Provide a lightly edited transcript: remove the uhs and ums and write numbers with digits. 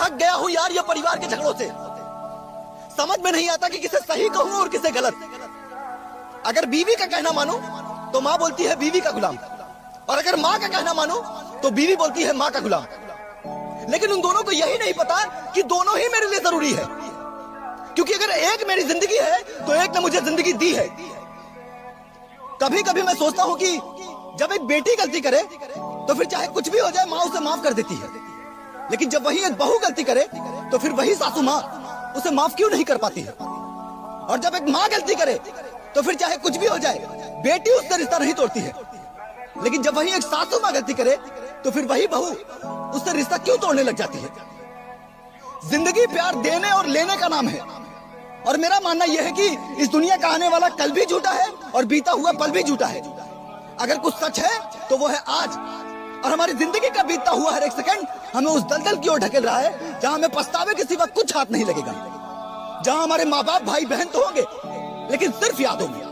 थक गया हूं यार ये परिवार के झगड़ों से। समझ में नहीं आता कि किसे सही कहूं और किसे गलत। अगर बीवी का कहना मानो तो माँ बोलती है बीवी का गुलाम, और अगर माँ का कहना मानो तो बीवी बोलती है माँ का गुलाम। लेकिन उन दोनों को यही नहीं पता कि दोनों ही मेरे लिए जरूरी है, क्योंकि अगर एक मेरी जिंदगी है तो एक ने मुझे जिंदगी दी है। कभी कभी मैं सोचता हूं कि जब एक बेटी गलती करे तो फिर चाहे कुछ भी हो जाए माँ उसे माफ कर देती है, लेकिन जब वही एक बहू गलती करे तो फिर वही सासू माँ उसे माफ क्यों नहीं कर पाती है। और जब एक माँ गलती करे तो फिर चाहे कुछ भी हो जाए बेटी उससे रिश्ता नहीं तोड़ती है, लेकिन जब वही एक सासू माँ गलती करे तो फिर वही बहू उससे रिश्ता क्यों तोड़ने लग जाती है। जिंदगी प्यार देने और लेने का नाम है, और मेरा मानना यह है कि इस दुनिया का आने वाला कल भी झूठा है और बीता हुआ पल भी झूठा है। अगर कुछ सच है तो वो है आज, और हमारी जिंदगी का बीतता हुआ हर एक सेकंड हमें उस दलदल की ओर ढकेल रहा है जहां हमें पछतावे के सिवा कुछ हाथ नहीं लगेगा, जहां हमारे माँ बाप भाई बहन तो होंगे लेकिन सिर्फ याद होंगे।